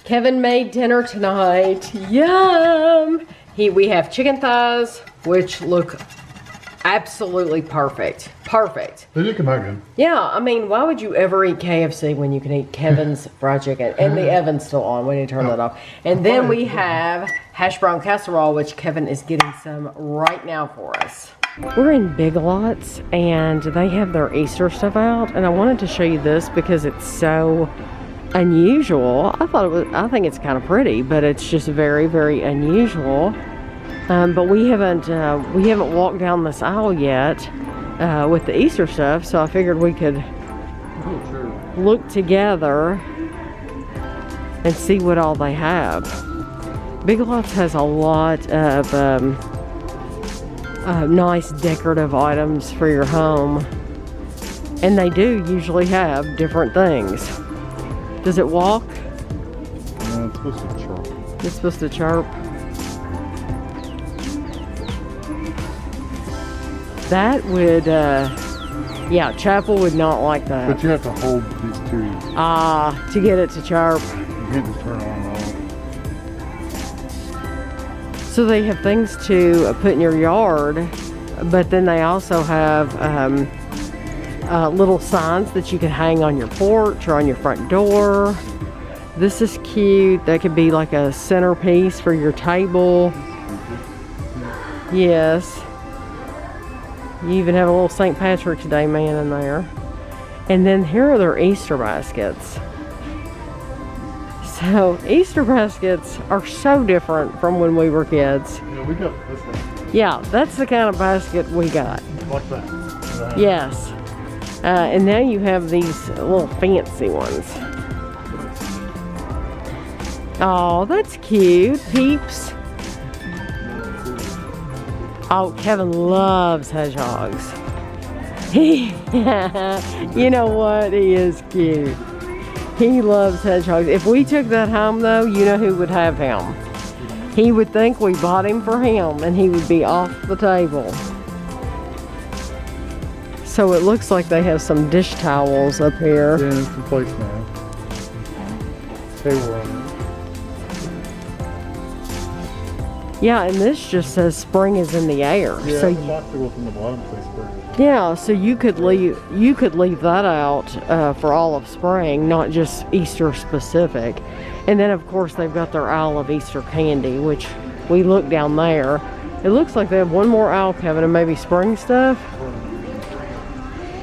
Kevin made dinner tonight. Yum! We have chicken thighs, which look absolutely perfect. Perfect. They do come out good. Yeah, I mean, why would you ever eat KFC when you can eat Kevin's fried chicken? And the oven's still on. We need to turn that off. And then we have hash brown casserole, which Kevin is getting some right now for us. We're in Big Lots, and they have their Easter stuff out. And I wanted to show you this because it's so unusual. I think it's kind of pretty, but it's just very, very unusual. But we haven't walked down this aisle yet with the Easter stuff, so I figured we could look together and see what all they have. Big Lots has a lot of nice decorative items for your home, and they do usually have different things. Does it walk? No, it's supposed to chirp. It's supposed to chirp. That would, yeah, Chapel would not like that. But you have to hold these two. To get it to chirp. You can't just turn it on and off. So they have things to put in your yard, but then they also have little signs that you can hang on your porch or on your front door. This is cute. That could be like a centerpiece for your table. Yes. You even have a little St. Patrick's Day man in there. And then here are their Easter baskets. So Easter baskets are so different from when we were kids. Yeah, we got this one. Yeah, that's the kind of basket we got. Like that. Yes. And now you have these little fancy ones. Oh, that's cute. Peeps. Oh, Kevin loves hedgehogs. You know what? He is cute. He loves hedgehogs. If we took that home, though, you know who would have him. He would think we bought him for him, and he would be off the table. So it looks like they have some dish towels up here. Yeah, it's the place now. Table on it. Yeah, and this just says spring is in the air. Yeah, so the box that goes from the bottom says spring. yeah, so you could leave that out for all of spring, not just Easter specific. And then of course they've got their aisle of Easter candy, which we look down there. It looks like they have one more aisle, Kevin, and maybe spring stuff.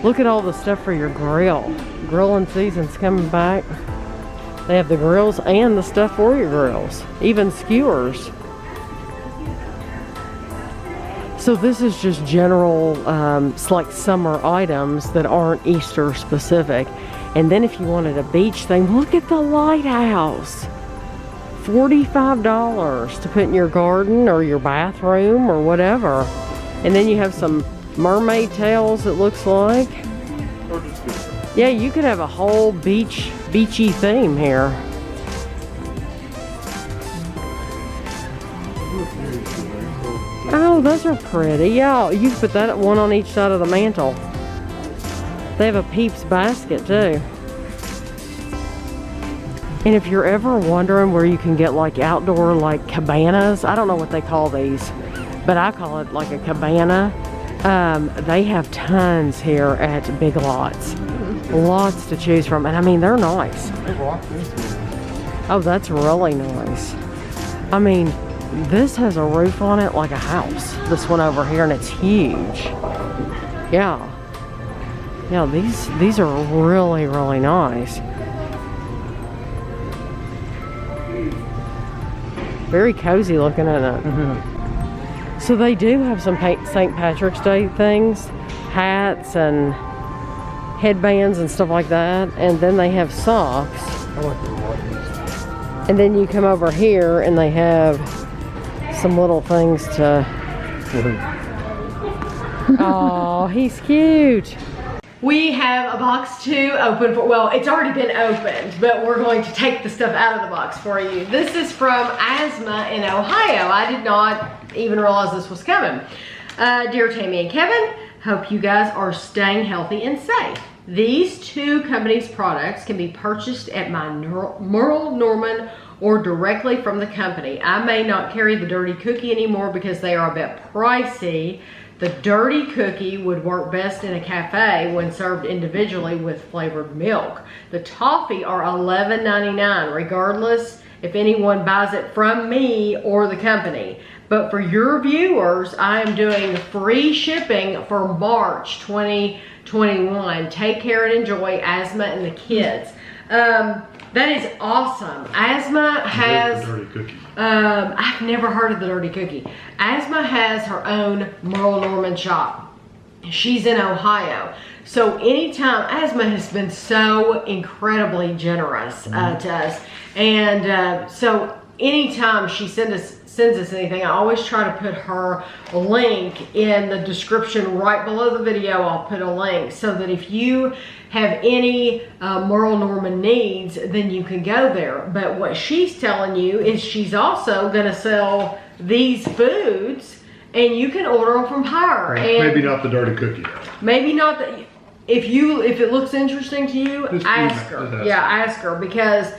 Look at all the stuff for your grill. Grilling season's coming back. They have the grills and the stuff for your grills, even skewers. So this is just general, like summer items that aren't Easter specific. And then if you wanted a beach thing, look at the lighthouse. $45 to put in your garden or your bathroom or whatever. And then you have some mermaid tails, it looks like. Yeah, you could have a whole beachy theme here. Oh, those are pretty. Yeah, you can put that one on each side of the mantle. They have a Peeps basket too. And if you're ever wondering where you can get like outdoor like cabanas, I don't know what they call these, but I call it like a cabana. They have tons here at Big Lots. Lots to choose from. And I mean, they're nice. Oh, that's really nice. I mean, this has a roof on it like a house. This one over here, and it's huge. Yeah. Yeah, these are really, really nice. Very cozy looking, isn't it? Mm-hmm. So they do have some St. Patrick's Day things, hats and headbands and stuff like that. And then they have socks. I like the white. And then you come over here and they have some little things to... Oh, he's cute. We have a box to open for, well, it's already been opened, but we're going to take the stuff out of the box for you. This is from Asthma in Ohio. I did not even realize this was coming. Dear Tammy and Kevin, hope you guys are staying healthy and safe. These two companies' products can be purchased at my Merle Norman or directly from the company. I may not carry the Dirty Cookie anymore because they are a bit pricey. The Dirty Cookie would work best in a cafe when served individually with flavored milk. The toffee are $11.99, regardless if anyone buys it from me or the company. But for your viewers, I am doing free shipping for March 2021. Take care and enjoy, Asma and the kids. That is awesome. Asma has... The Dirty Cookie. I've never heard of the Dirty Cookie. Asma has her own Merle Norman shop. She's in Ohio. So anytime, Asma has been so incredibly generous to us. And so anytime she sends us anything, I always try to put her link in the description right below the video. I'll put a link so that if you have any Merle Norman needs, then you can go there. But what she's telling you is she's also going to sell these foods, and you can order them from her. And maybe not the Dirty Cookie. Maybe not the... If it looks interesting to you, ask her. Yeah, ask her, because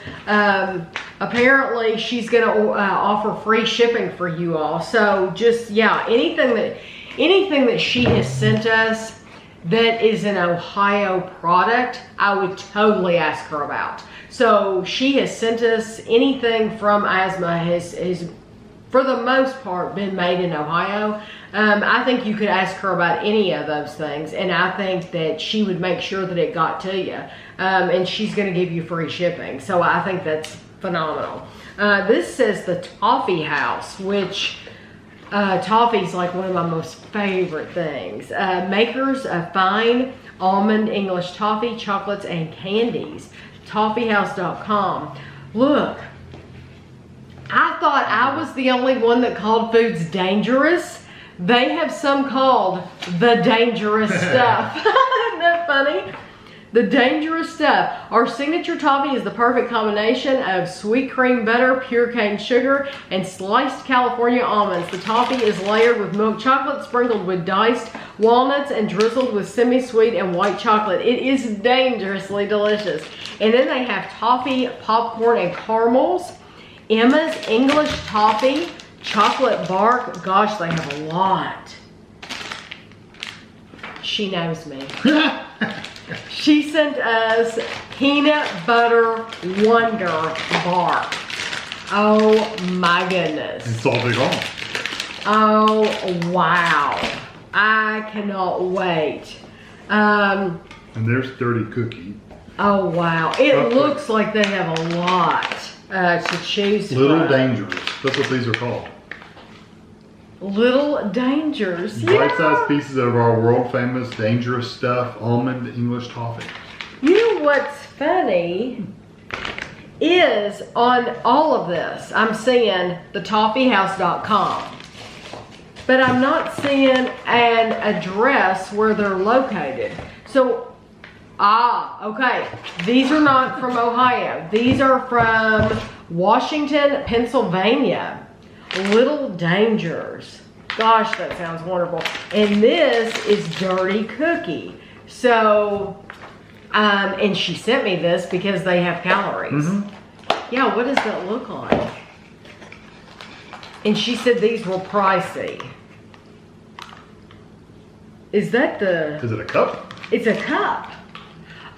apparently she's gonna offer free shipping for you all. So just, yeah, anything that she has sent us that is an Ohio product, I would totally ask her about. So she has sent us anything from Asma has for the most part been made in Ohio. I think you could ask her about any of those things, and I think that she would make sure that it got to you. And she's going to give you free shipping. So I think that's phenomenal. This says the Toffee House, which toffee's like one of my most favorite things. Makers of fine almond English toffee, chocolates, and candies. Toffeehouse.com. Look. I thought I was the only one that called foods dangerous. They have some called the dangerous stuff. Isn't that funny? The dangerous stuff. Our signature toffee is the perfect combination of sweet cream butter, pure cane sugar, and sliced California almonds. The toffee is layered with milk chocolate, sprinkled with diced walnuts, and drizzled with semi-sweet and white chocolate. It is dangerously delicious. And then they have toffee, popcorn, and caramels. Emma's English Toffee, chocolate bark. Gosh, they have a lot. She knows me. She sent us peanut butter wonder bark. Oh my goodness. It's all big on. Oh wow. I cannot wait. And there's Dirty Cookie. Oh wow. It looks like they have a lot to choose from. Little Dangerous. That's what these are called. Little Dangers. Bite-sized pieces of our world famous dangerous stuff, almond English toffee. You know what's funny is on all of this, I'm seeing the toffeehouse.com, but I'm not seeing an address where they're located. So, okay, these are not from Ohio. These are from Washington, Pennsylvania. Little Dangers. Gosh, that sounds wonderful. And this is Dirty Cookie. So, and she sent me this because they have calories. Yeah, what does that look like? And she said these were pricey. Is that the... Is it a cup? It's a cup.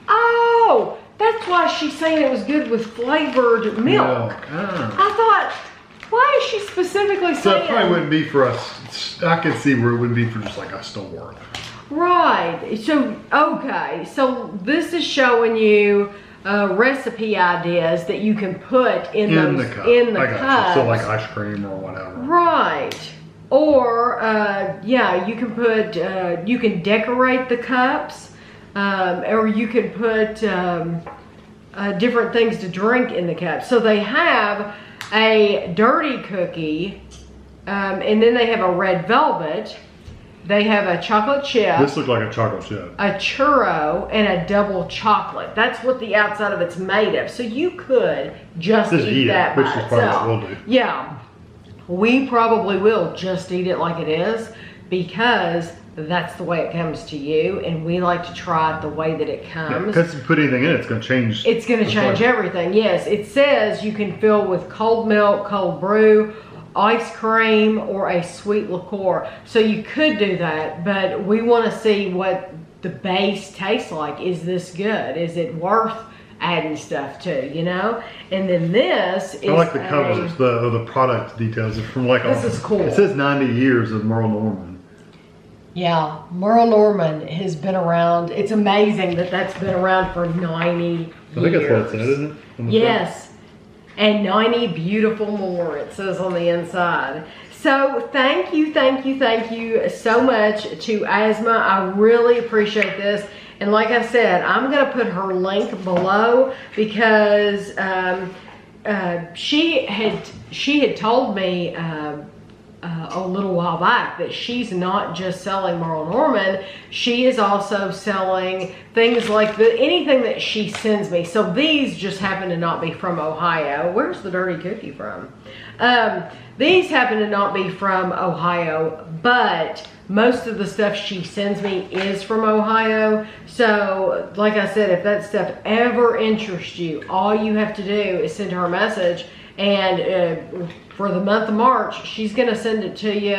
Oh, that's why she's saying it was good with flavored milk. I thought... Why is she specifically saying? So it probably wouldn't be for us. I could see where it would be for just like a store. Right. So, okay. So this is showing you recipe ideas that you can put in the cup. So like ice cream or whatever. Right. Or, yeah, you can put, you can decorate the cups, or you can put different things to drink in the cups. So they have a Dirty Cookie, and then they have a red velvet. They have a chocolate chip. This looks like a chocolate chip. A churro and a double chocolate. That's what the outside of it's made of. So you could just eat that by itself. Which is probably what we'll do. Yeah, we probably will just eat it like it is, because that's the way it comes to you, and we like to try it the way that it comes. Because if you put anything in it, it's going to change. It's going to change everything. Yes, it says you can fill with cold milk, cold brew, ice cream, or a sweet liqueur. So you could do that, but we want to see what the base tastes like. Is this good? Is it worth adding stuff to, you know? And then this is I like the covers, the product details. It's from like this is cool. It says 90 years of Merle Norman. Yeah, Merle Norman has been around. It's amazing that that's been around for 90 years. I think that's what it said, isn't it? Yes. And 90 beautiful more, it says on the inside. So thank you so much to Asma. I really appreciate this. And like I said, I'm going to put her link below because she had told me a little while back that she's not just selling Merle Norman, she is also selling things like anything that she sends me. So these just happen to not be from Ohio. Where's the dirty cookie from? These happen to not be from Ohio, but most of the stuff she sends me is from Ohio. So like I said, if that stuff ever interests you, all you have to do is send her a message, and for the month of March, she's going to send it to you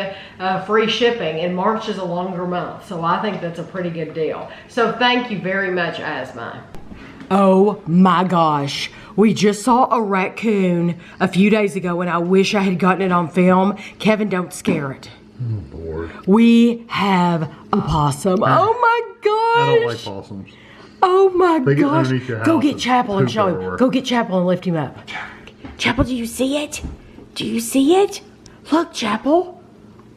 free shipping, and March is a longer month, so I think that's a pretty good deal. So thank you very much, Asma. Oh my gosh, we just saw a raccoon a few days ago, and I wish I had gotten it on film. Kevin, don't scare it. Oh, Lord. We have a possum. Oh my gosh. I don't like possums. Oh my They get gosh. underneath your house Go get and Chapel and poop show him. everywhere. Go get Chapel and lift him up. Chapel, do you see it? Do you see it? Look, Chapel.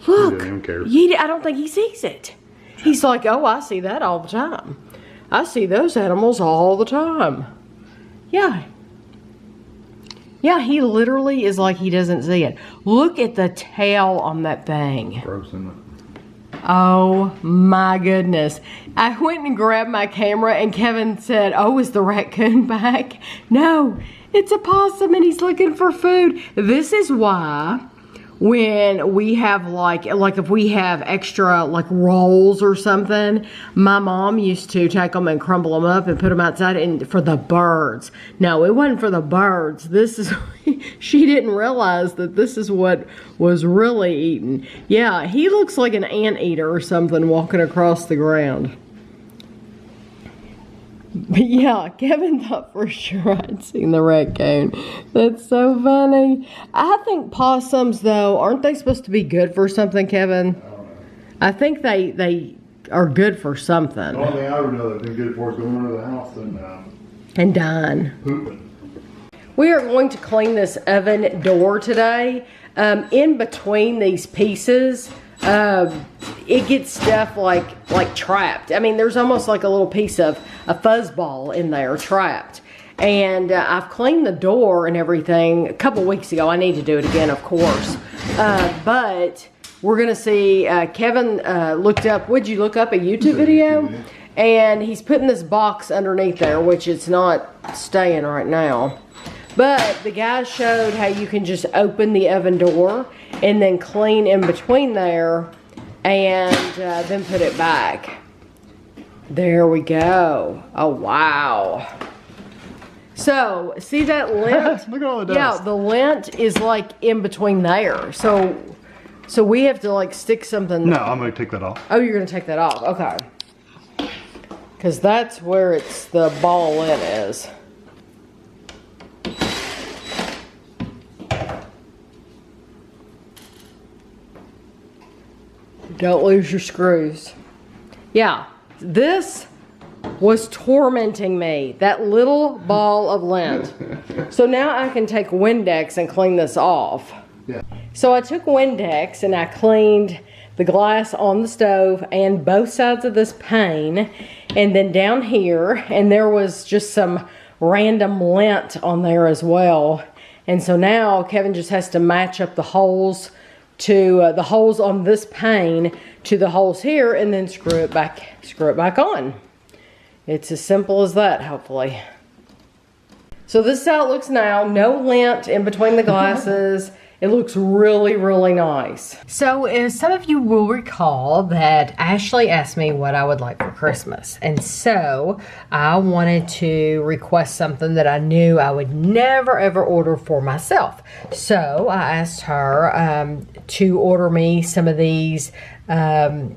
Look. He doesn't even care. I don't think he sees it. He's like, oh, I see that all the time. I see those animals all the time. Yeah. Yeah, he literally is like he doesn't see it. Look at the tail on that thing. Gross, isn't it? Oh my goodness. I went and grabbed my camera and Kevin said, oh, is the raccoon back? No, it's a possum and he's looking for food. This is why when we have like if we have extra like rolls or something, my mom used to take them and crumble them up and put them outside and for the birds. No, it wasn't for the birds. This is, she didn't realize that this is what was really eaten. Yeah, he looks like an anteater or something walking across the ground. But yeah, Kevin thought for sure I'd seen the raccoon. That's so funny. I think possums, though, aren't they supposed to be good for something, Kevin? I don't know. I think they are good for something. The only thing I would know that they've been good for is going into the house And dying. pooping. We are going to clean this oven door today. In between these pieces, it gets stuff like trapped. I mean, there's almost like a little piece of a fuzzball in there trapped. And I've cleaned the door and everything a couple weeks ago. I need to do it again, of course. But we're going to see, Kevin looked up, would you look up a YouTube video? And he's putting this box underneath there, which it's not staying right now. But the guy showed how you can just open the oven door and then clean in between there and then put it back. There we go. Oh, wow. So, see that lint? Look at all the dust. Yeah, the lint is like in between there. So we have to like stick something. No, I'm going to take that off. Oh, you're going to take that off. Okay. Because that's where it's the ball of lint is. Don't lose your screws. Yeah, this was tormenting me. That little ball of lint. So now I can take Windex and clean this off. Yeah. So I took Windex and I cleaned the glass on the stove and both sides of this pane. And then down here, and there was just some random lint on there as well. And so now Kevin just has to match up the holes to the holes on this pane to the holes here and then screw it back on. It's as simple as that, hopefully. So this is how it looks now. No lint in between the glasses. It looks really, really nice. So as some of you will recall that Ashley asked me what I would like for Christmas. And so I wanted to request something that I knew I would never ever order for myself. So I asked her to order me some of these candles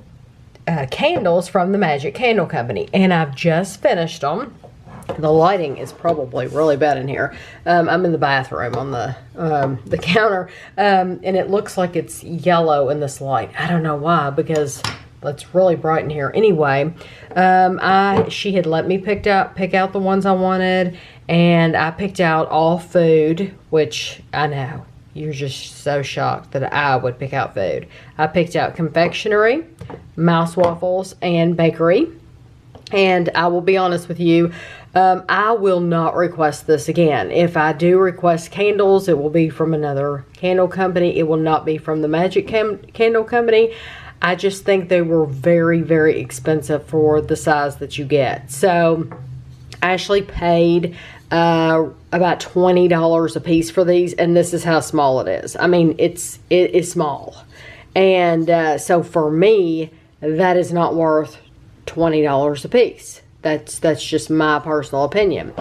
from the Magic Candle Company. And I've just finished them. The lighting is probably really bad in here. I'm in the bathroom on the counter, and it looks like it's yellow in this light. I don't know why, because it's really bright in here. Anyway, she had let me pick out the ones I wanted, and I picked out all food, which I know you're just so shocked that I would pick out food. I picked out confectionery, mouse waffles, and bakery. And I will be honest with you, I will not request this again. If I do request candles, it will be from another candle company. It will not be from the Magic Candle Company. I just think they were very, very expensive for the size that you get. So Ashley paid about $20 a piece for these, and this is how small it is. I mean, it is small. And so for me, that is not worth $20 a piece. That's just my personal opinion.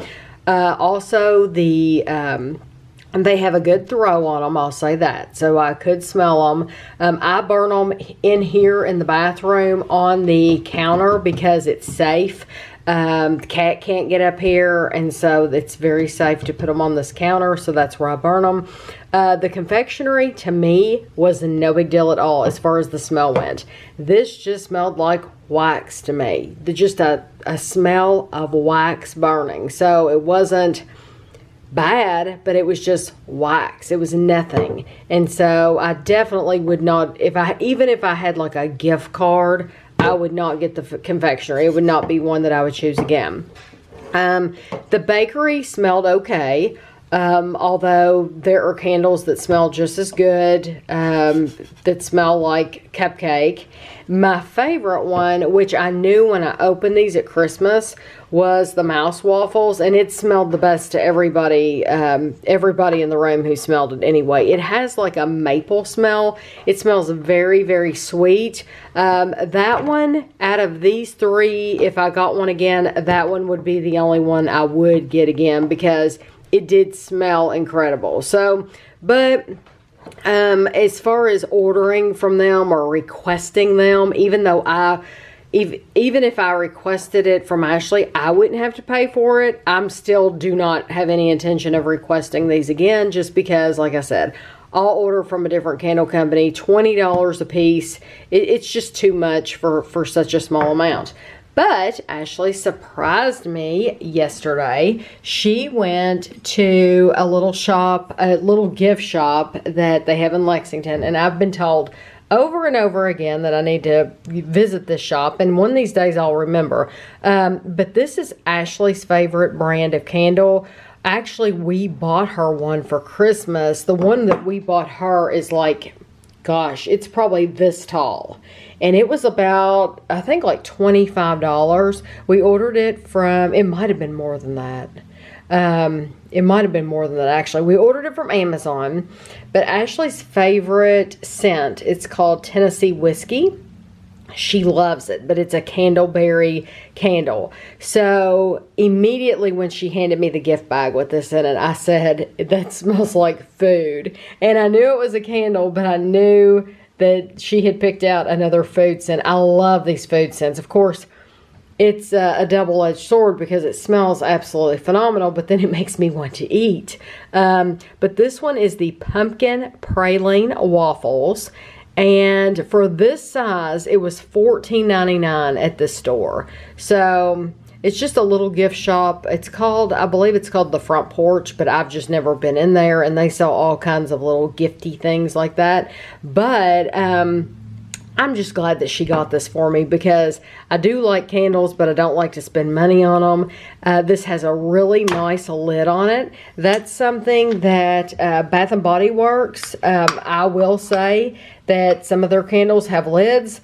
Also, they have a good throw on them, I'll say that. So I could smell them. I burn them in here in the bathroom on the counter because it's safe. The cat can't get up here, and so it's very safe to put them on this counter, so that's where I burn them. The confectionery, to me, was no big deal at all as far as the smell went. This just smelled like wax to me. Just a smell of wax burning. So it wasn't bad, but it was just wax. It was nothing. And so I definitely would not, even if I had like a gift card, I would not get the confectionery. It would not be one that I would choose again. The bakery smelled okay. Although there are candles that smell just as good, that smell like cupcake. My favorite one, which I knew when I opened these at Christmas, was the mouse waffles, and it smelled the best to everybody in the room who smelled it anyway. It has like a maple smell. It smells very, very sweet. That one, out of these three, if I got one again, that one would be the only one I would get again because it did smell incredible. So, but as far as ordering from them or requesting them, even if I requested it from Ashley, I wouldn't have to pay for it. I'm still do not have any intention of requesting these again, just because, like I said, I'll order from a different candle company, $20 a piece. It's just too much for such a small amount. But Ashley surprised me yesterday. She went to a little shop, a little gift shop that they have in Lexington. And I've been told over and over again that I need to visit this shop. And one of these days I'll remember. But this is Ashley's favorite brand of candle. Actually, we bought her one for Christmas. The one that we bought her is like, gosh, it's probably this tall. And it was about, I think, like $25. We ordered it from, it might have been more than that. It might have been more than that, actually. We ordered it from Amazon. But Ashley's favorite scent, it's called Tennessee Whiskey. She loves it, but it's a candleberry candle. So immediately when she handed me the gift bag with this in it, I said, that smells like food. And I knew it was a candle, but I knew that she had picked out another food scent. I love these food scents. Of course, it's a double-edged sword because it smells absolutely phenomenal, but then it makes me want to eat. But this one is the pumpkin praline waffles. And for this size, it was $14.99 at the store. So it's just a little gift shop. It's called, I believe it's called The Front Porch, but I've just never been in there. And they sell all kinds of little gifty things like that. But I'm just glad that she got this for me because I do like candles, but I don't like to spend money on them. This has a really nice lid on it. That's something that Bath & Body Works, I will say that some of their candles have lids.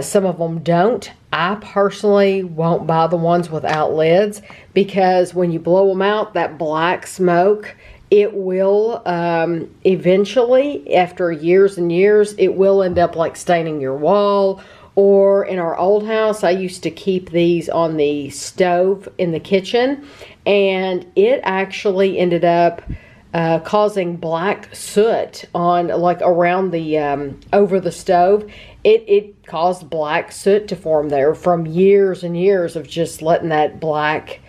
Some of them don't. I personally won't buy the ones without lids because when you blow them out, that black smoke it will eventually, after years and years, it will end up like staining your wall. Or in our old house, I used to keep these on the stove in the kitchen, and it actually ended up causing black soot on, like, around the over the stove. It caused black soot to form there from years and years of just letting that black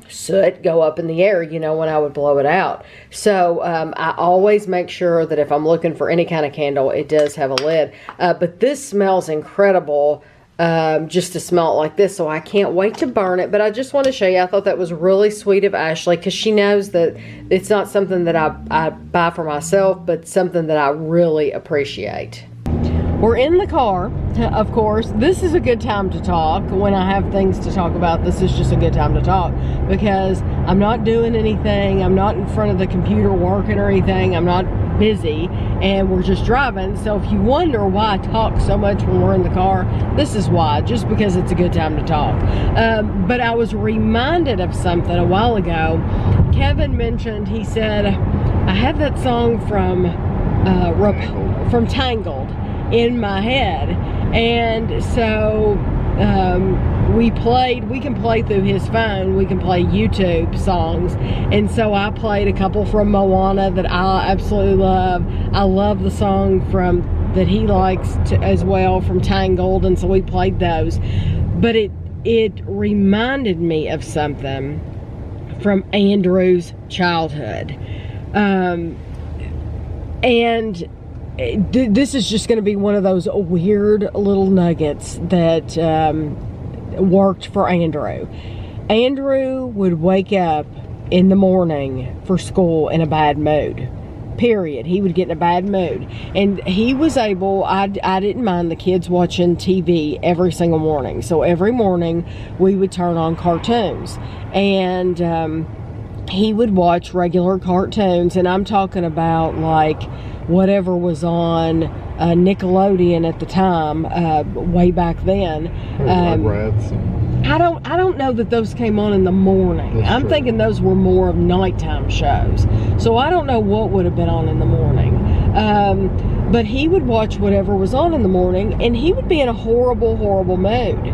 soot go up in the air, you know, when I would blow it out. So I always make sure that if I'm looking for any kind of candle, it does have a lid. But this smells incredible just to smell it like this, so I can't wait to burn it. But I just want to show you, I thought that was really sweet of Ashley, because she knows that it's not something that I buy for myself, but something that I really appreciate. We're in the car, of course. This is a good time to talk. When I have things to talk about, this is just a good time to talk, because I'm not doing anything. I'm not in front of the computer working or anything. I'm not busy, and we're just driving. So if you wonder why I talk so much when we're in the car, this is why, just because it's a good time to talk. But I was reminded of something a while ago. Kevin mentioned, he said, I have that song from Tangled in my head, and so we can play through his phone, we can play YouTube songs, and so I played a couple from Moana that I absolutely love. I love the song that he likes as well, from Tangled, and so we played those. But it reminded me of something from Andrew's childhood, and this is just going to be one of those weird little nuggets that worked for Andrew. Andrew would wake up in the morning for school in a bad mood. Period. He would get in a bad mood. And he was able, I didn't mind the kids watching TV every single morning. So every morning we would turn on cartoons. And he would watch regular cartoons. And I'm talking about like whatever was on Nickelodeon at the time, way back then. I don't know that those came on in the morning. I'm thinking those were more of nighttime shows. So I don't know what would have been on in the morning. But he would watch whatever was on in the morning, and he would be in a horrible, horrible mood.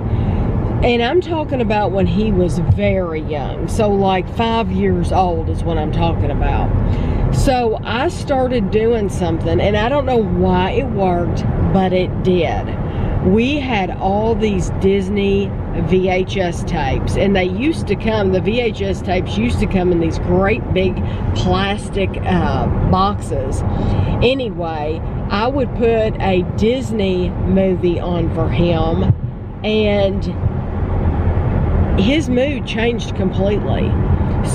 And I'm talking about when he was very young. So like 5 years old is what I'm talking about. So I started doing something, and I don't know why it worked, but it did. We had all these Disney VHS tapes, and they used to come, the VHS tapes used to come in these great big plastic boxes. Anyway, I would put a Disney movie on for him, and his mood changed completely.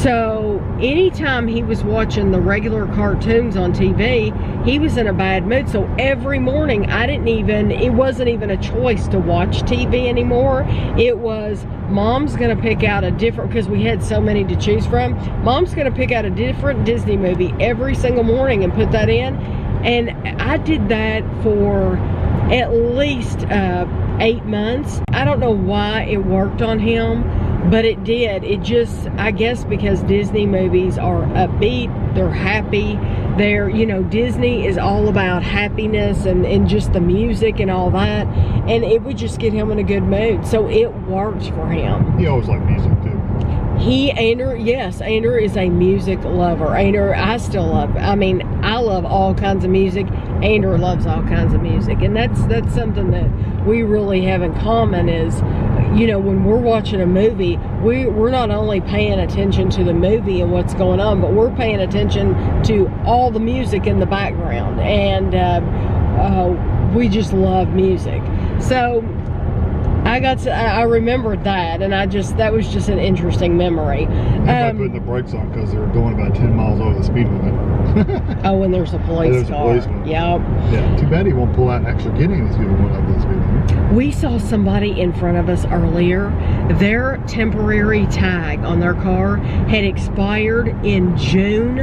So anytime he was watching the regular cartoons on TV, he was in a bad mood. So every morning, it wasn't even a choice to watch TV anymore. It was, Mom's going to pick out a different, because we had so many to choose from, Mom's going to pick out a different Disney movie every single morning and put that in. And I did that for at least 8 months. I don't know why it worked on him, but it did. It just, I guess because Disney movies are upbeat, they're happy, Disney is all about happiness and just the music and all that, and it would just get him in a good mood. So it worked for him. He always liked music too. Andrew is a music lover. Andrew, I still love, I love all kinds of music. Andrew loves all kinds of music, and that's something that we really have in common is, when we're watching a movie, we're not only paying attention to the movie and what's going on, but we're paying attention to all the music in the background, and we just love music. So I remembered that, and that was just an interesting memory. I putting the brakes on because they were going about 10 miles over the speed limit. Oh, and there's a police car. Yep. Yeah. Too bad he won't pull out and actually get any of these people going over the speed limit. We saw somebody in front of us earlier. Their temporary tag on their car had expired in June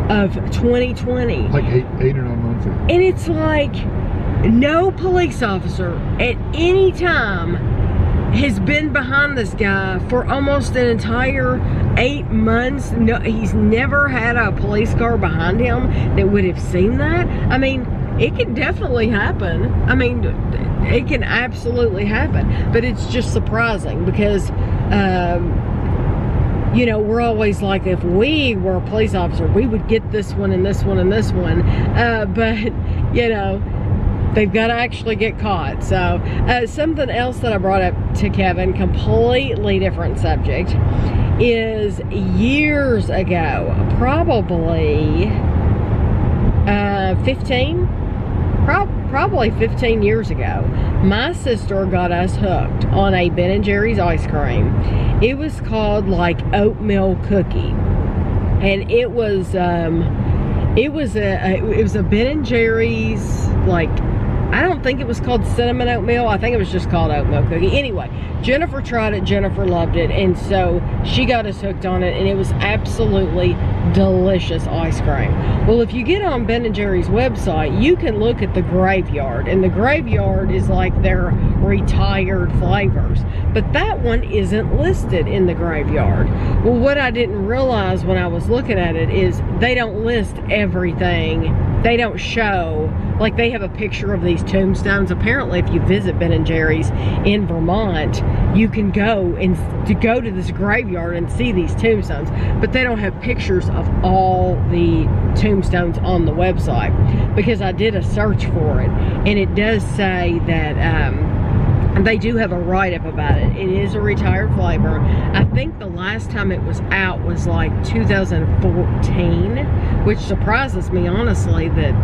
of 2020. Like eight or 9 months ago. And it's like, no police officer at any time has been behind this guy for almost an entire 8 months, no, he's never had a police car behind him that would have seen that. I mean, it can definitely happen. I mean, it can absolutely happen, but it's just surprising because, you know, we're always like, if we were a police officer, we would get this one and this one and this one, but, you know, they've got to actually get caught. So something else that I brought up to Kevin, completely different subject, is years ago, probably 15 years ago, my sister got us hooked on a Ben & Jerry's ice cream. It was called like oatmeal cookie, and it was a Ben & Jerry's, like, I don't think it was called cinnamon oatmeal. I think it was just called oatmeal cookie. Anyway, Jennifer tried it. Jennifer loved it. And so she got us hooked on it. And it was absolutely delicious ice cream. Well, if you get on Ben & Jerry's website, you can look at the graveyard. And the graveyard is like their retired flavors. But that one isn't listed in the graveyard. Well, what I didn't realize when I was looking at it is they don't list everything. They don't show, like, they have a picture of these tombstones. Apparently, if you visit Ben & Jerry's in Vermont, you can go to this graveyard and see these tombstones, but they don't have pictures of all the tombstones on the website, because I did a search for it, and it does say that they do have a write-up about it. It is a retired flavor. I think the last time it was out was like 2014, which surprises me, honestly, that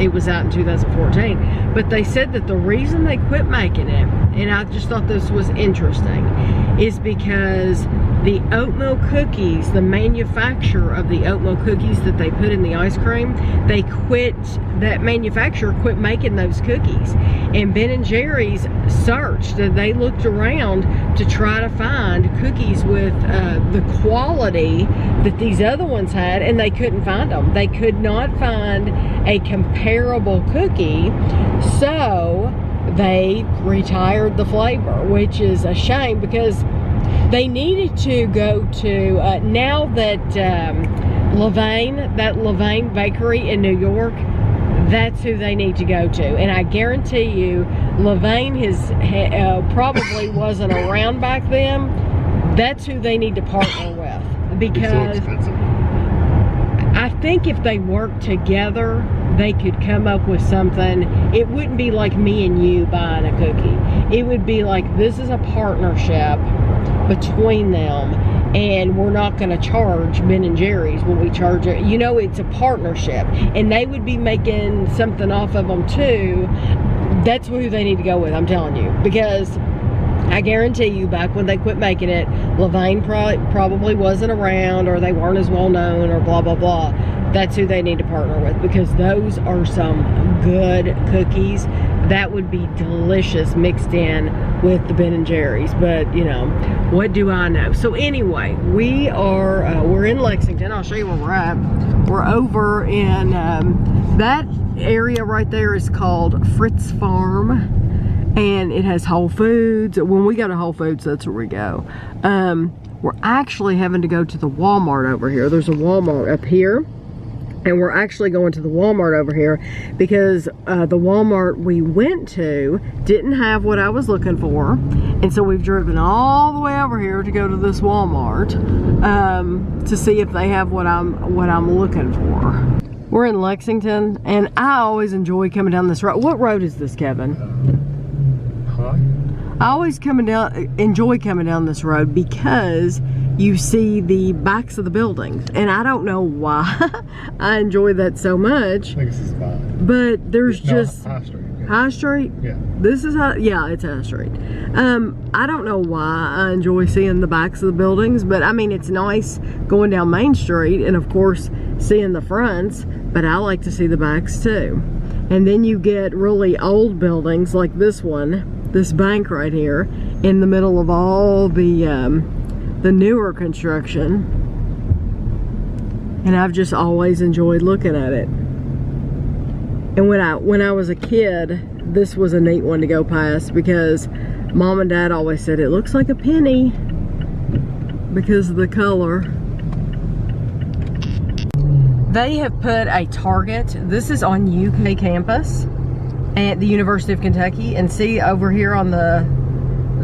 it was out in 2014. But they said that the reason they quit making it, and I just thought this was interesting, is because the oatmeal cookies, the manufacturer of the oatmeal cookies that they put in the ice cream, that manufacturer quit making those cookies. And Ben & Jerry's searched, and they looked around to try to find cookies with the quality that these other ones had, and they couldn't find them. They could not find a comparable cookie, so they retired the flavor, which is a shame, because they needed to go to, now that Levain Bakery in New York, that's who they need to go to. And I guarantee you, Levain probably wasn't around back then. That's who they need to partner with, because it's so expensive. I think if they worked together, they could come up with something. It wouldn't be like me and you buying a cookie. It would be like, this is a partnership between them, and we're not going to charge Ben & Jerry's when we charge it. You know, it's a partnership, and they would be making something off of them too. That's who they need to go with, I'm telling you, because I guarantee you, back when they quit making it, Levain probably wasn't around, or they weren't as well known, or blah blah blah. That's who they need to partner with, because those are some good cookies that would be delicious mixed in with the Ben & Jerry's. But you know, what do I know? So anyway, we're in Lexington. I'll show you where we're at. We're over in that area right there is called Fritz Farm, and it has Whole Foods. When we go to Whole Foods, that's where we go. We're actually having to go to the Walmart over here. There's a Walmart up here, and we're actually going to the Walmart over here because the Walmart we went to didn't have what I was looking for, and so we've driven all the way over here to go to this Walmart to see if they have what I'm looking for. We're in Lexington, and I always enjoy coming down this road. What road is this, Kevin? I always enjoy coming down this road because you see the backs of the buildings, and I don't know why I enjoy that so much. I think this is fine. But there's just High Street. Yeah. High Street. Yeah. This is yeah, it's High Street. I don't know why I enjoy seeing the backs of the buildings, but I mean, it's nice going down Main Street and of course seeing the fronts, but I like to see the backs too. And then you get really old buildings like this one, this bank right here, in the middle of all the newer construction, and I've just always enjoyed looking at it. And when I was a kid, this was a neat one to go past because Mom and Dad always said it looks like a penny. because of the color. They have put a Target. This is on UK campus at the University of Kentucky, and see over here on the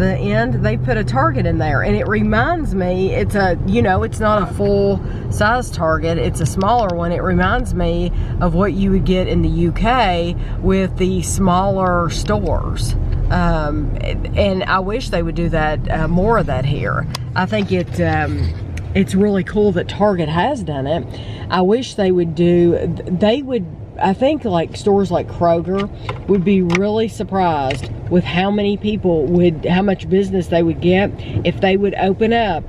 end, they put a Target in there, and it reminds me, it's a, you know, it's not a full size Target, it's a smaller one. It reminds me of what you would get in the UK with the smaller stores. And I wish they would do that, more of that here. I think it's really cool that Target has done it. I wish they would I think like stores like Kroger would be really surprised with how much business they would get if they would open up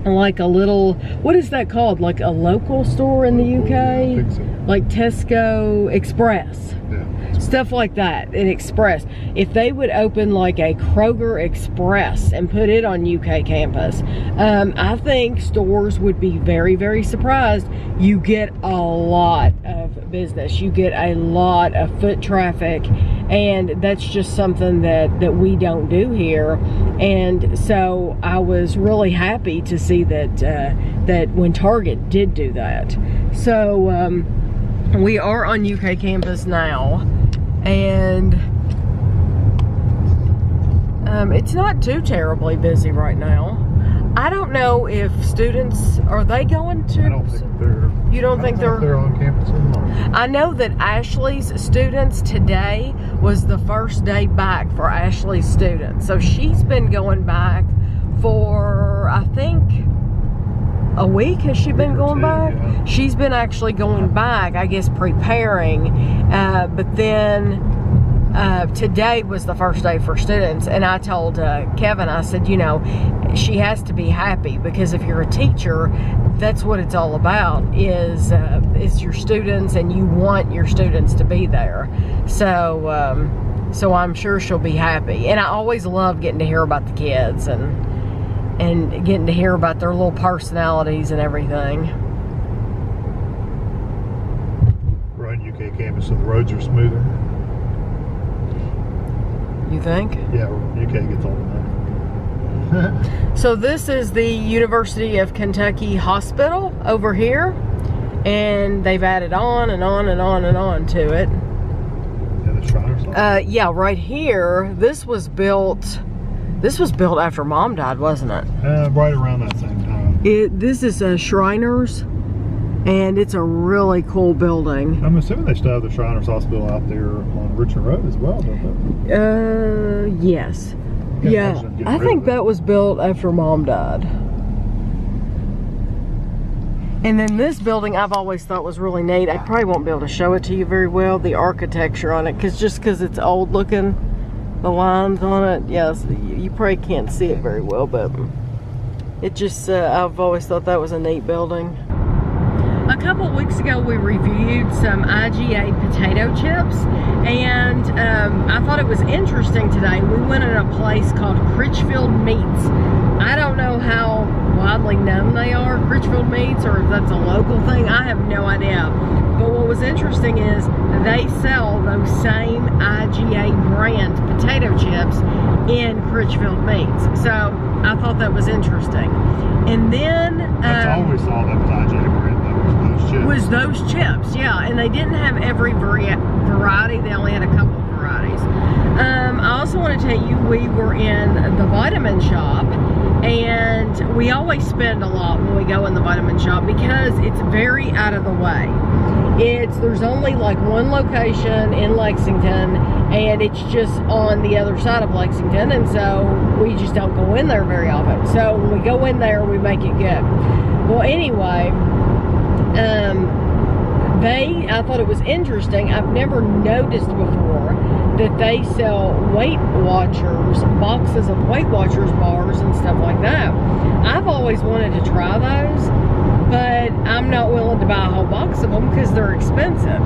like a little, what is that called? Like a local store in the UK? I think so. Like Tesco Express. Yeah. Stuff like that, an Express. If they would open like a Kroger Express and put it on UK campus, I think stores would be very, very surprised. You get a lot of business. You get a lot of foot traffic, and that's just something that we don't do here. And so I was really happy to see that when Target did do that. So we are on UK campus now, and it's not too terribly busy right now. I don't know if students, are they going to? I don't think they're. You don't think they're on campus anymore? I know that Ashley's students, today was the first day back for Ashley's students. So she's been going back for, I think, a week. Has she been going back? Yeah. She's been actually going back, I guess, preparing. But then today was the first day for students. And I told Kevin, I said, you know, she has to be happy, because if you're a teacher, that's what it's all about, is your students, and you want your students to be there. So so I'm sure she'll be happy. And I always love getting to hear about the kids and getting to hear about their little personalities and everything. We're on UK campus, so the roads are smoother. You think? Yeah, UK gets all the money. So this is the University of Kentucky Hospital over here, and they've added on and on and on and on to it. Yeah, the Shriners. Yeah, right here, this was built after Mom died, wasn't it? Right around that same time. This is Shriners, and it's a really cool building. I'm assuming they still have the Shriners Hospital out there on Richard Road as well, don't they? Yes. Yeah, I think that was built after Mom died. And then this building I've always thought was really neat. I probably won't be able to show it to you very well, the architecture on it, because it's old looking, the lines on it. Yes, you probably can't see it very well, but it just, I've always thought that was a neat building. A couple of weeks ago, we reviewed some IGA potato chips, and I thought it was interesting today. We went in a place called Critchfield Meats. I don't know how widely known they are, Critchfield Meats, or if that's a local thing. I have no idea. But what was interesting is they sell those same IGA brand potato chips in Critchfield Meats. So I thought that was interesting. And then That's all we saw that was IGA brand, was those chips, yeah. And they didn't have every variety. They only had a couple of varieties. I also want to tell you, we were in the vitamin shop, and we always spend a lot when we go in the vitamin shop because it's very out of the way. There's only like one location in Lexington, and it's just on the other side of Lexington, and so we just don't go in there very often. So when we go in there, we make it good. Well, anyway, I thought it was interesting. I've never noticed before that they sell Weight Watchers, boxes of Weight Watchers bars and stuff like that. I've always wanted to try those, but I'm not willing to buy a whole box of them because they're expensive.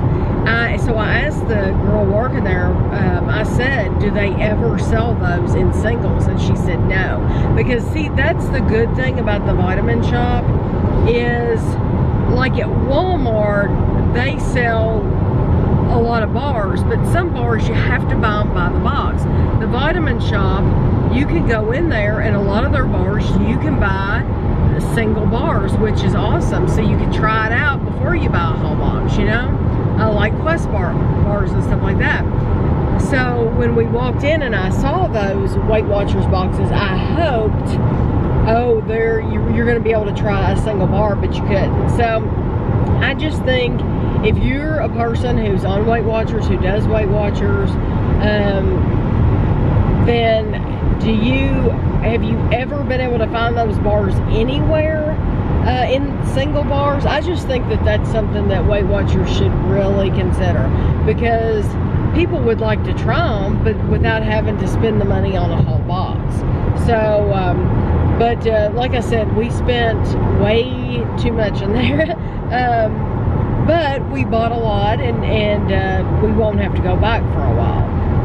So I asked the girl working there, I said, do they ever sell those in singles? And she said no. Because see, that's the good thing about the vitamin shop is, like at Walmart, they sell a lot of bars, but some bars you have to buy them by the box. The vitamin shop, you can go in there, and a lot of their bars you can buy single bars, which is awesome. So you can try it out before you buy a whole box, you know? Like Quest bars and stuff like that. So when we walked in and I saw those Weight Watchers boxes, I hoped, oh, you're going to be able to try a single bar, but you couldn't. So I just think if you're a person who's on Weight Watchers, who does Weight Watchers, then have you ever been able to find those bars anywhere in single bars? I just think that that's something that Weight Watchers should really consider, because people would like to try them, but without having to spend the money on a whole box. So, like I said, we spent way too much in there. But we bought a lot, and we won't have to go back for a while.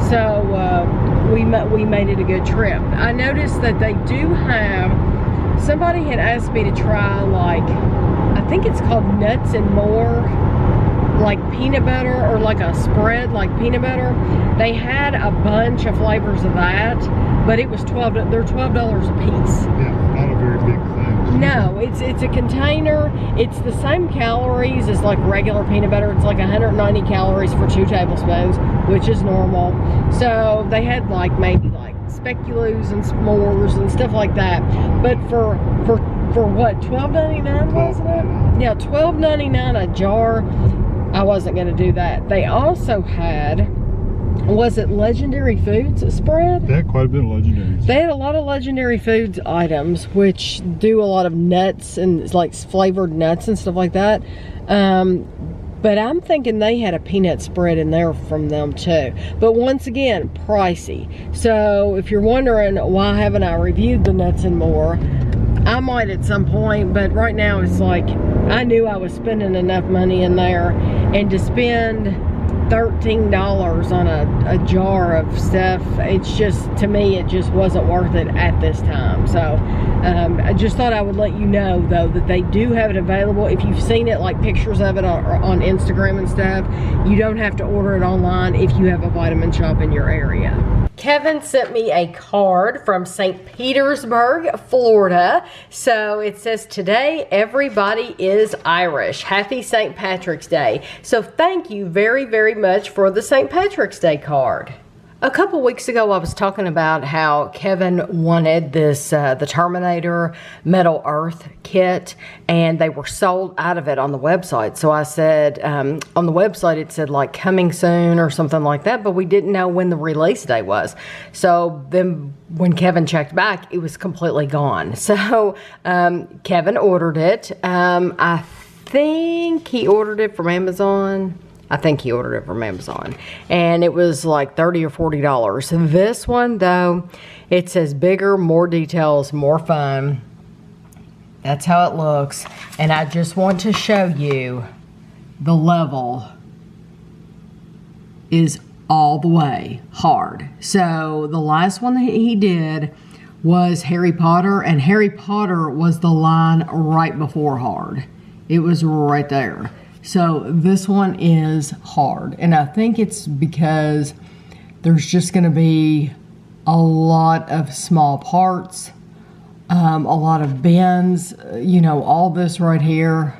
So we made it a good trip. I noticed that they do have, somebody had asked me to try, like, I think it's called Nuts and More, like peanut butter, or like a spread like peanut butter. They had a bunch of flavors of that, but it was they're $12 a piece. Yeah, not a very big thing. No, it's a container. It's the same calories as like regular peanut butter. It's like 190 calories for 2 tablespoons, which is normal. So they had like maybe like speculoos and s'mores and stuff like that. But for what, $12.99 wasn't it? Yeah, $12.99 a jar. I wasn't going to do that. They also had, was it Legendary Foods spread? They had quite a bit of Legendaries. They had a lot of Legendary Foods items, which do a lot of nuts and like flavored nuts and stuff like that. But I'm thinking they had a peanut spread in there from them too. But once again, pricey. So if you're wondering why haven't I reviewed the Nuts and More, I might at some point, but right now it's like, I knew I was spending enough money in there, and to spend $13 on a jar of stuff, it's just, to me, it just wasn't worth it at this time. So I just thought I would let you know, though, that they do have it available. If you've seen it, like pictures of it on Instagram and stuff, you don't have to order it online if you have a vitamin shop in your area. Kevin sent me a card from St. Petersburg, Florida. So it says, today everybody is Irish. Happy St. Patrick's Day. So thank you very, very much for the St. Patrick's Day card. A couple weeks ago, I was talking about how Kevin wanted this, the Terminator Metal Earth kit, and they were sold out of it on the website. So I said, on the website, it said like coming soon or something like that, but we didn't know when the release day was. So then when Kevin checked back, it was completely gone. So Kevin ordered it. I think he ordered it from Amazon. I think he ordered it from Amazon, and it was like $30 or $40. This one, though, it says bigger, more details, more fun. That's how it looks, and I just want to show you the level is all the way hard. So the last one that he did was Harry Potter, and Harry Potter was the line right before hard. It was right there. So this one is hard, and I think it's because there's just going to be a lot of small parts, a lot of bends, you know, all this right here,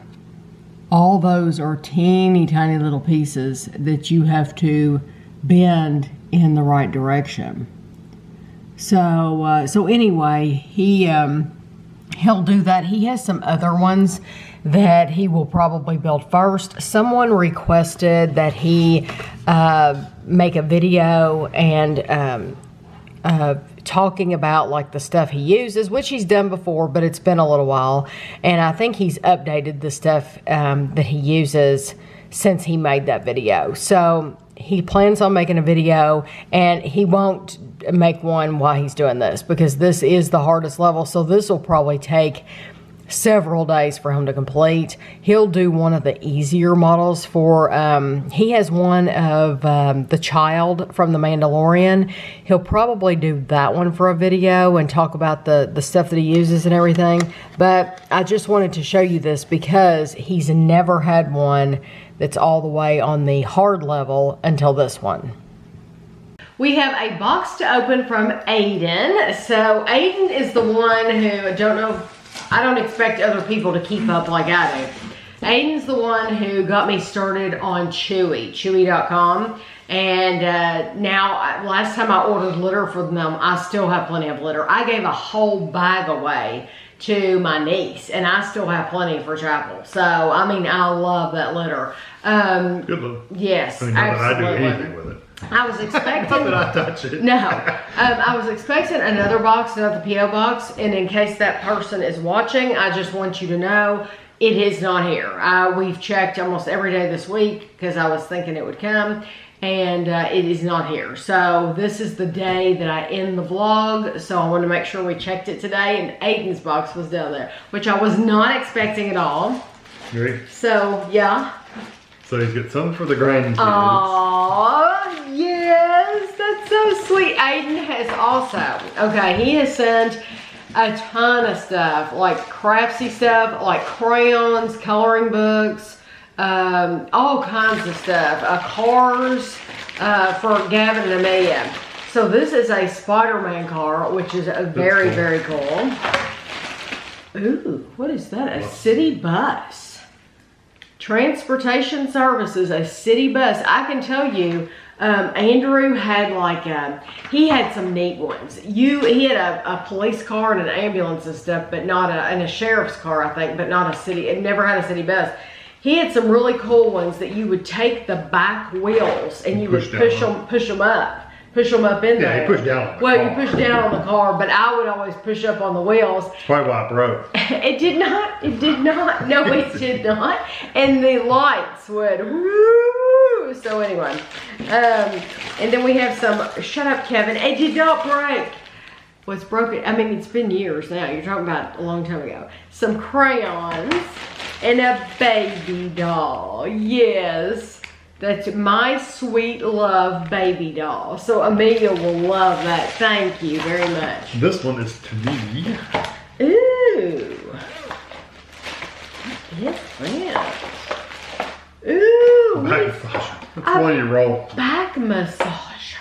all those are teeny tiny little pieces that you have to bend in the right direction. So anyway, he'll do that. He has some other ones that he will probably build first. Someone requested that he make a video and talking about like the stuff he uses, which he's done before, but it's been a little while. And I think he's updated the stuff that he uses since he made that video. So he plans on making a video, and he won't make one while he's doing this, because this is the hardest level. So this will probably take several days for him to complete. He'll do one of the easier models for, he has one of the child from The Mandalorian. He'll probably do that one for a video and talk about the stuff that he uses and everything. But I just wanted to show you this because he's never had one that's all the way on the hard level until this one. We have a box to open from Aiden. So Aiden is the one who, I don't know I don't expect other people to keep up like I do. Aiden's the one who got me started on Chewy.com. And now, last time I ordered litter from them, I still have plenty of litter. I gave a whole bag away to my niece, and I still have plenty for Chapel. So, I mean, I love that litter. Good look. Yes, I mean, not that I do absolutely. anything with it. I was expecting... Not that I touch it. No. I was expecting another box, not the P.O. box, and in case that person is watching, I just want you to know it is not here. We've checked almost every day this week because I was thinking it would come, and it is not here. So this is the day that I end the vlog, so I wanted to make sure we checked it today, and Aiden's box was down there, which I was not expecting at all. Ready? So, yeah. So he's got something for the grandkids. Aww, yes, that's so sweet. Aiden has also, okay, he has sent a ton of stuff, like craftsy stuff, like crayons, coloring books, all kinds of stuff, cars for Gavin and Amelia. So this is a Spider-Man car, which is a very, cool. Very cool. Ooh, what is that? A city bus. Transportation services, a city bus. I can tell you, Andrew had like, he had some neat ones. He had a police car and an ambulance and stuff, but not and a sheriff's car, I think, but not a city, it never had a city bus. He had some really cool ones that you would take the back wheels and you would push them up in there. Yeah, you push down on the Well, car. you push down on the car, but I would always push up on the wheels. That's probably why it broke. It did not. No, it did not. And the lights would woo. So anyway, and then we have some, shut up, Kevin. It did not break. What's broken? I mean, it's been years now. You're talking about a long time ago. Some crayons and a baby doll. Yes. That's my sweet love baby doll. So Amelia will love that. Thank you very much. This one is to me. Ooh. What is that? Ooh. Back massager. That's one you roll. Back massager.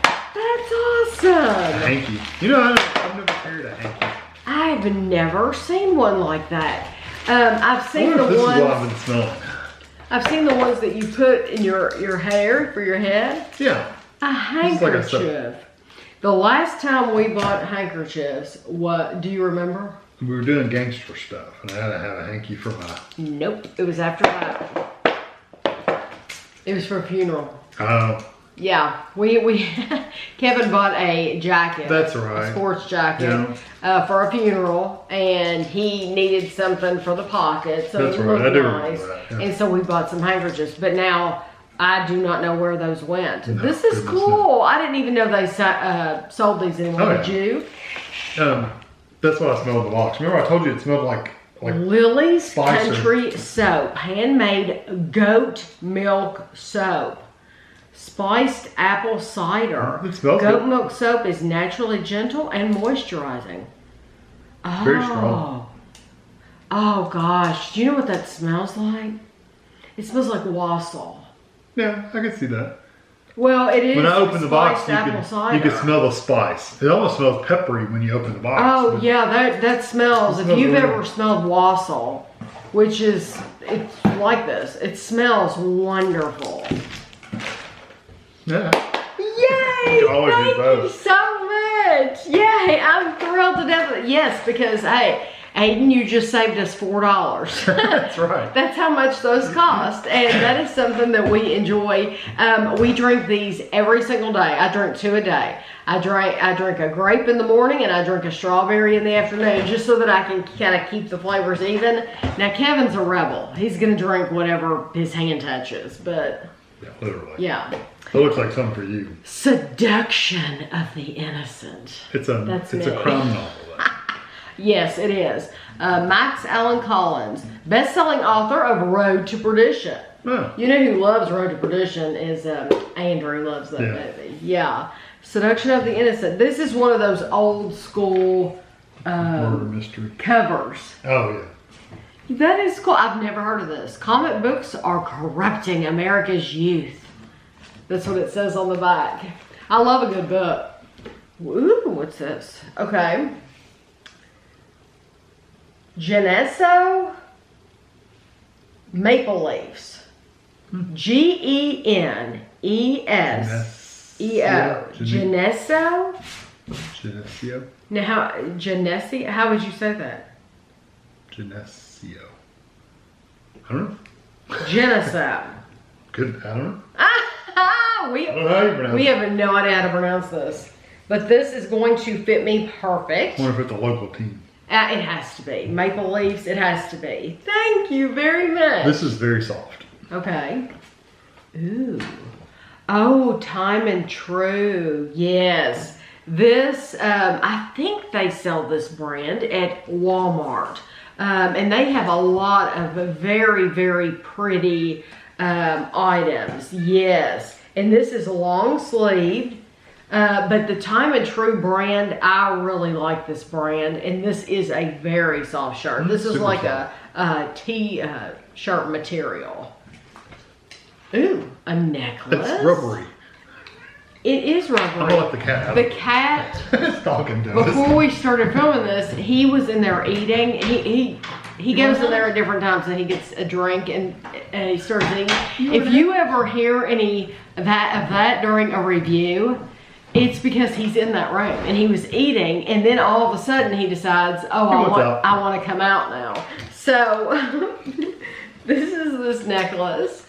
That's awesome. A hanky. You know, I've never carried a hanky. I've never seen one like that. I've seen the This ones. is what I've been smelling. I've seen the ones that you put in your hair for your head. Yeah. A handkerchief. The last time we bought handkerchiefs, what do you remember? We were doing gangster stuff, and I had to have a hanky for my... Nope, it was after that. It was for a funeral. Oh. Yeah, we Kevin bought a jacket. That's right. A sports jacket, yeah. For a funeral, and he needed something for the pocket, so that's it right. looked I do nice. remember that. Yeah. And so we bought some handkerchiefs, but now I do not know where those went. No, this is cool. I didn't even know they sold these anymore. Oh, yeah. Did you? That's what I smelled in the box. Remember I told you it smelled like Lily's Spicer. Country Soap, handmade goat milk soap. Spiced apple cider. It smells Goat good. milk soap is naturally gentle and moisturizing. Oh. Very strong. Oh gosh, do you know what that smells like? It smells like wassail. Yeah, I can see that. Well, it is. When I open the box, spiced apple you cider. can smell the spice. It almost smells peppery when you open the box. Oh yeah, that smells. If you've really ever smelled wassail, which is, it's like this. It smells wonderful. Yeah. Yay! You always Thank do both. you so much. Yay! I'm thrilled to death with it. Yes, because hey, Aiden, you just saved us $4. That's right. That's how much those cost, and that is something that we enjoy. We drink these every single day. I drink 2 a day. I drink a grape in the morning, and I drink a strawberry in the afternoon, just so that I can kind of keep the flavors even. Now, Kevin's a rebel. He's gonna drink whatever his hand touches, but Yeah, literally. yeah. It looks like something for you. Seduction of the Innocent. It's a crime novel. Yes, it is. Max Allan Collins, best-selling author of Road to Perdition. Oh. You know who loves Road to Perdition is Andrew loves that movie. Yeah. Seduction of the Innocent. This is one of those old school Murder mystery covers. Oh yeah. That is cool. I've never heard of this. Comic books are corrupting America's youth. That's what it says on the back. I love a good book. Ooh, what's this? Okay. Genesso Maple Leafs. Geneseo. Genesso. Geneseo. Now, Geneseo. How would you say that? Geneseo. I don't know. Geneseo. Good. I don't know. we I don't know how you pronounce we it. have no idea how to pronounce this, but this is going to fit me perfect. I wonder if it's a local team. It has to be Maple Leafs. It has to be. Thank you very much. This is very soft. Okay. Ooh. Oh, Time and True. Yes. This, I think they sell this brand at Walmart. And they have a lot of very, very pretty items. Yes. And this is long sleeved. But the Time and True brand, I really like this brand. And this is a very soft shirt. This is Super like soft. a t-shirt material. Ooh, a necklace. It's rubbery. It is rubbery. I'm gonna let the cat out. The cat, It's talking to us. before we started filming this, he was in there eating. He goes in there at different times and he gets a drink and he starts eating. If you ever hear any of that during a review, it's because he's in that room and he was eating, and then all of a sudden he decides, oh, I want to come out now. So this is this necklace,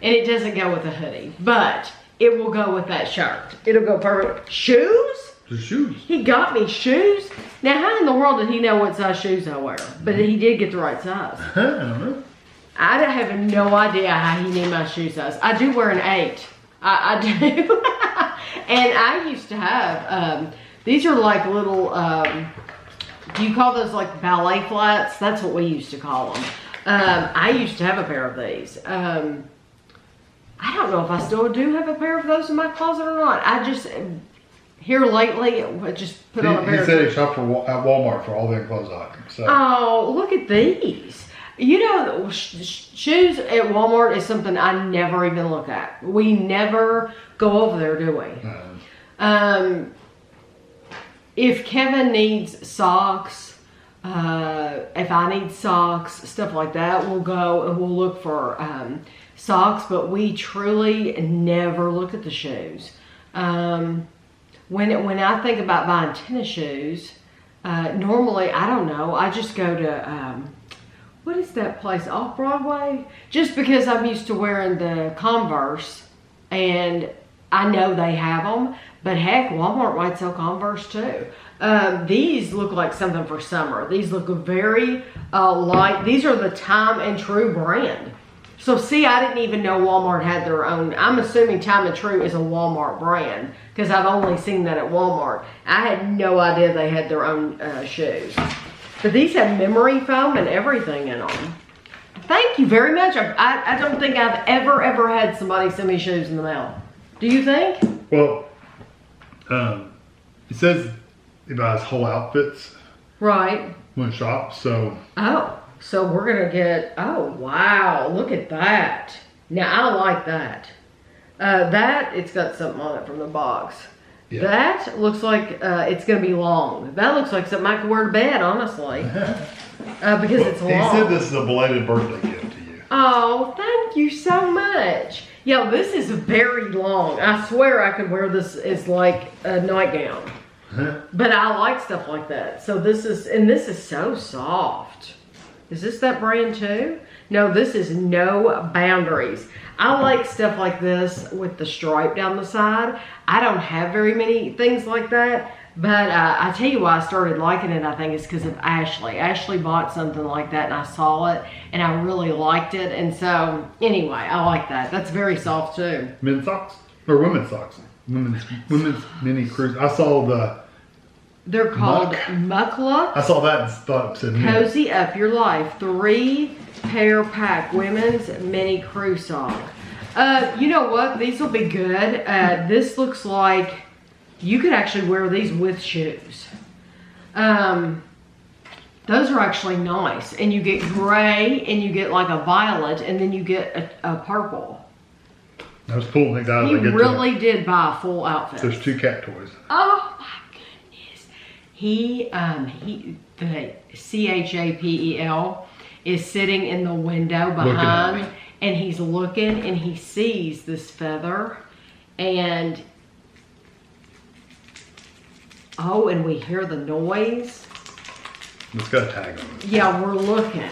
and it doesn't go with a hoodie, but it will go with that shirt. It'll go perfect. Shoes? The shoes. He got me shoes. Now, how in the world did he know what size shoes I wear? But he did get the right size. I don't know. I have no idea how he knew my shoe size. I do wear an 8. I do. And I used to have, these are like little, do you call those like ballet flats? That's what we used to call them. I used to have a pair of these. I don't know if I still do have a pair of those in my closet or not. I just, here lately, I just put on a pair He of said he shopped at Walmart for all their clothes items. So. Oh, look at these. You know, shoes at Walmart is something I never even look at. We never go over there, do we? If Kevin needs socks, if I need socks, stuff like that, we'll go and we'll look for socks, but we truly never look at the shoes. When I think about buying tennis shoes, normally, I don't know, I just go to, what is that place, off Broadway? Just because I'm used to wearing the Converse, and I know they have them, but heck, Walmart might sell Converse too. These look like something for summer. These look very light. These are the Time and True brand. So see, I didn't even know Walmart had their own. I'm assuming Time and True is a Walmart brand because I've only seen that at Walmart. I had no idea they had their own shoes. But these have memory foam and everything in them. Thank you very much. I don't think I've ever had somebody send me shoes in the mail. Do you think? Well, it says he buys whole outfits Right. when shop, so. Oh, so we're gonna get, oh wow, look at that. Now I like that. That, it's got something on it from the box. Yeah. That looks like it's gonna be long. That looks like something I could wear to bed, honestly. Because it's long. He said this is a belated birthday gift to you. Oh, thank you so much. Yo, this is very long. I swear I could wear this as like a nightgown. But I like stuff like that. So this is so soft. Is this that brand too? No, this is No Boundaries. I like stuff like this with the stripe down the side. I don't have very many things like that. But I tell you why I started liking it, I think, is because of Ashley. Ashley bought something like that and I saw it and I really liked it. And so, anyway, I like that. That's very soft too. Men's socks? Or women's socks? Women's mini cruise. I saw the... They're called MacLeod. I saw that and thought it said Cozy Up Your Life. 3-pair pack women's mini crew sock. You know what? These will be good. This looks like you could actually wear these with shoes. Those are actually nice. And you get gray and you get like a violet and then you get a purple. I was pulling things out. He really did buy a full outfit. There's 2 cat toys. Oh my goodness. the CHAPEL is sitting in the window Looking at behind, me. and he's looking, and he sees this feather, and and we hear the noise. It's got a tag on it. Yeah, we're looking.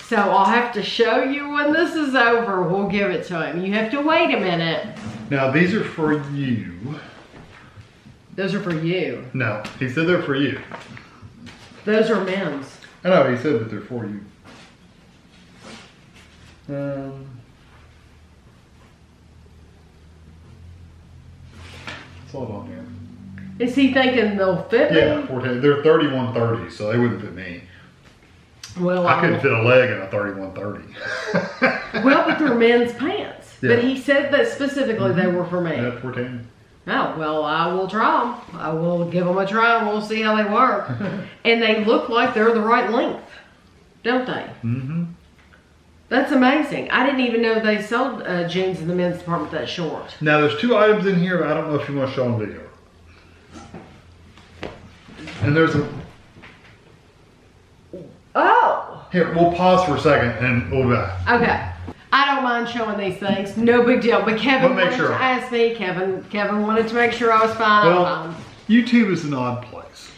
So I'll have to show you when this is over. We'll give it to him. You have to wait a minute. Now, these are for you. Those are for you. No, he said they're for you. Those are men's. I know, he said that they're for you. It's all on here. Is he thinking they'll fit me? Yeah, 14. They're 3130, so they wouldn't fit me. Well, I couldn't fit a leg in a 3130. well, but they're men's pants. Yeah. But he said that specifically they were for me. Yeah, 14. Oh, well, I will try them. I will give them a try and we'll see how they work. And they look like they're the right length, don't they? Mm-hmm. That's amazing. I didn't even know they sold jeans in the men's department that short. Now, there's 2 items in here, but I don't know if you want to show on video. And there's a... Oh! Here, we'll pause for a second and we'll be back. Okay. I don't mind showing these things. No big deal. But Kevin We'll make wanted sure. to ask me. Kevin wanted to make sure I was fine. Well, YouTube is an odd place.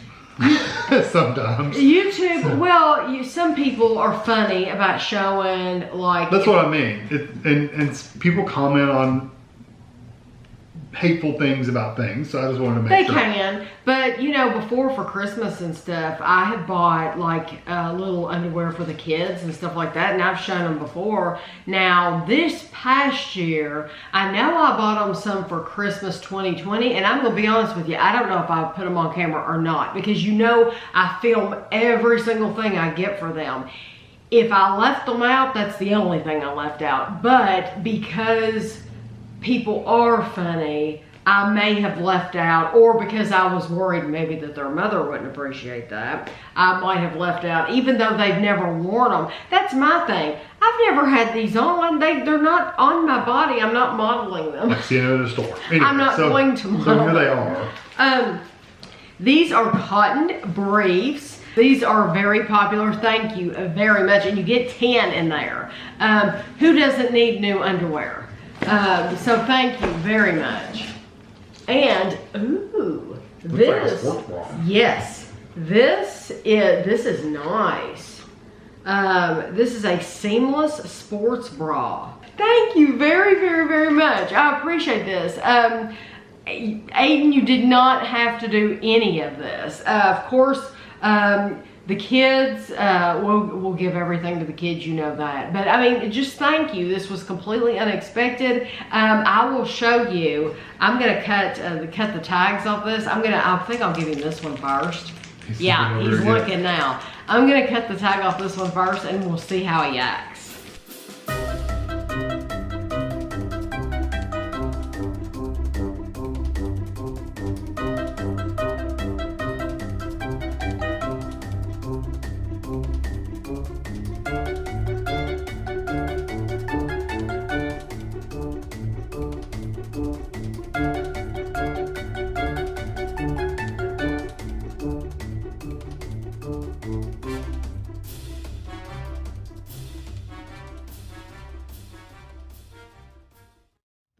Sometimes. YouTube, well, some people are funny about showing, like... That's what I mean. And people comment on hateful things about things, so I just wanted to make sure. They can, but you know, before for Christmas and stuff, I had bought like little underwear for the kids and stuff like that, and I've shown them before. Now, this past year, I know I bought them some for Christmas 2020, and I'm gonna be honest with you, I don't know if I put them on camera or not, because you know I film every single thing I get for them. If I left them out, that's the only thing I left out, but because people are funny, I may have left out, or because I was worried maybe that their mother wouldn't appreciate that, I might have left out, even though they've never worn them. That's my thing. I've never had these on. They're not on my body. I'm not modeling them. Like seeing it at a store. Anyway, I'm not going to model So here they them. are. These are cotton briefs. These are very popular. Thank you very much. And you get 10 in there. Who doesn't need new underwear? So thank you very much. And ooh, Looks like a this, sports bra. yes, this is nice. This is a seamless sports bra. Thank you very, very, very much. I appreciate this. Aiden, you did not have to do any of this. Of course, the kids, we'll give everything to the kids, you know that. But I mean, just thank you. This was completely unexpected. I will show you. I'm gonna cut the tags off this. I think I'll give him this one first. Yeah, he's looking now. I'm gonna cut the tag off this one first, and we'll see how he acts.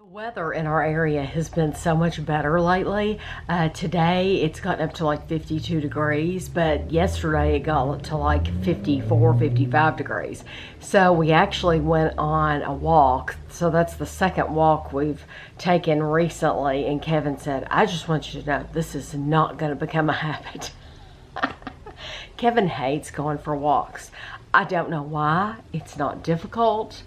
Weather in our area has been so much better lately. Today it's gotten up to like 52 degrees, but yesterday it got to like 54, 55 degrees. So we actually went on a walk. So that's the second walk we've taken recently, and Kevin said, I just want you to know this is not going to become a habit. Kevin hates going for walks. I don't know why. It's not difficult.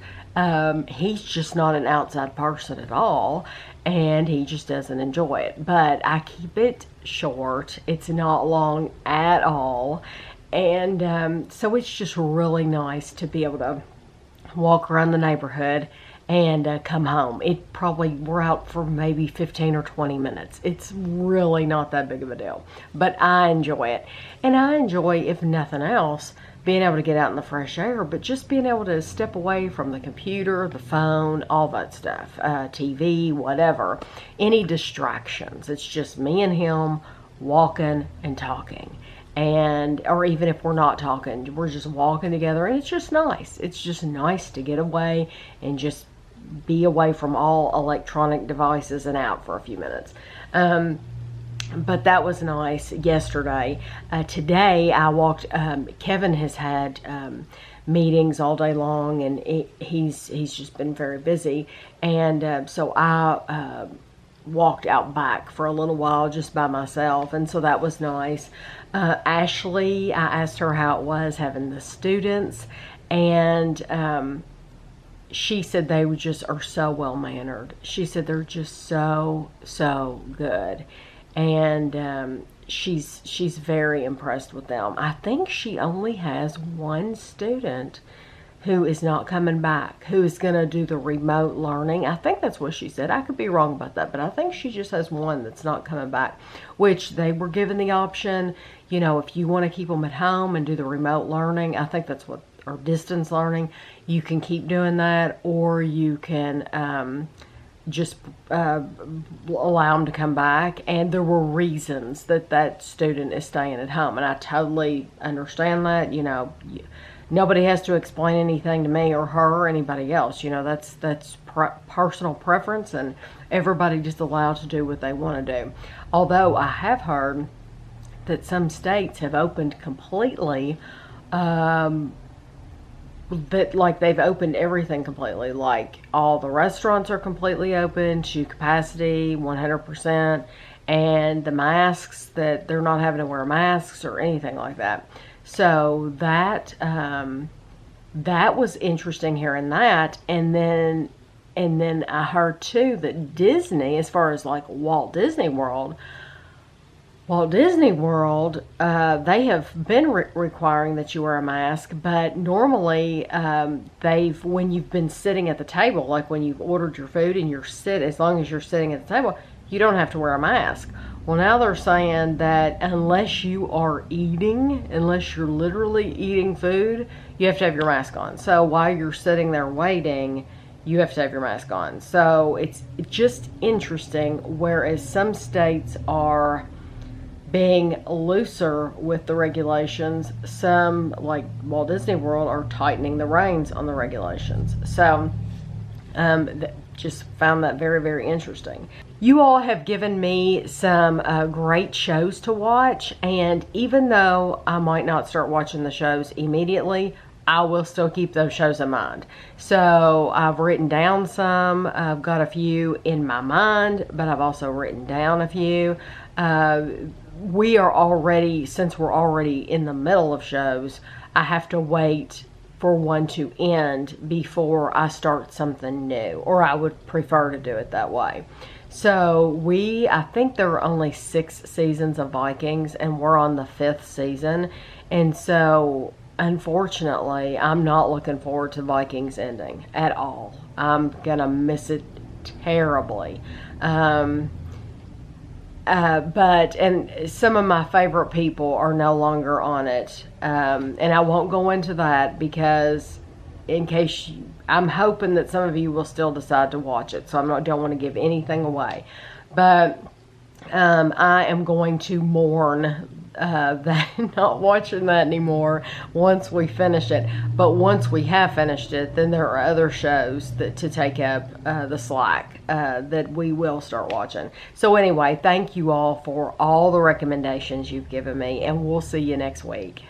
He's just not an outside person at all, and he just doesn't enjoy it. But I keep it short. It's not long at all, and so it's just really nice to be able to walk around the neighborhood and come home. We're out for maybe 15 or 20 minutes. It's really not that big of a deal, but I enjoy it. And I enjoy, if nothing else, being able to get out in the fresh air, but just being able to step away from the computer, the phone, all that stuff, TV, whatever, any distractions. It's just me and him walking and talking. And, or even if we're not talking, we're just walking together, and it's just nice. It's just nice to get away and just be away from all electronic devices and out for a few minutes. But that was nice yesterday. Today I walked, Kevin has had meetings all day long, and he's just been very busy. And so I walked out back for a little while just by myself, and so that was nice. Ashley, I asked her how it was having the students, and she said they are so well mannered. She said they're just so good, and she's very impressed with them. I think she only has one student who is not coming back, who is going to do the remote learning. I think that's what she said. I could be wrong about that, but I think she just has one that's not coming back, which they were given the option, you know, if you want to keep them at home and do the remote learning, I think that's what, or distance learning, you can keep doing that, or you can just allow them to come back. And there were reasons that student is staying at home, and I totally understand that. You know, nobody has to explain anything to me or her or anybody else. You know, that's personal preference, and everybody just allowed to do what they want to do. Although I have heard that some states have opened completely, that like they've opened everything completely. Like all the restaurants are completely open to capacity, 100%, and the masks, that they're not having to wear masks or anything like that. So that that was interesting hearing that. And then I heard too that Disney, as far as like Walt Disney World, they have been requiring that you wear a mask, but normally when you've been sitting at the table, like when you've ordered your food and as long as you're sitting at the table, you don't have to wear a mask. Well, now they're saying that unless you're literally eating food, you have to have your mask on. So while you're sitting there waiting, you have to have your mask on. So it's just interesting, whereas some states are being looser with the regulations, some, like Walt Disney World, are tightening the reins on the regulations. So just found that very, very interesting. You all have given me some great shows to watch, and even though I might not start watching the shows immediately, I will still keep those shows in mind. So I've written down some. I've got a few in my mind, but I've also written down a few. We are already, since we're already in the middle of shows, I have to wait for one to end before I start something new, or I would prefer to do it that way. So I think there are only 6 seasons of Vikings, and we're on the 5th season. And so unfortunately, I'm not looking forward to Vikings ending at all. I'm gonna miss it terribly. But some of my favorite people are no longer on it. And I won't go into that because I'm hoping that some of you will still decide to watch it. So I don't want to give anything away. But I am going to mourn that not watching that anymore once we finish it. But once we have finished it, then there are other shows to take up the slack that we will start watching. So anyway, thank you all for all the recommendations you've given me, and we'll see you next week.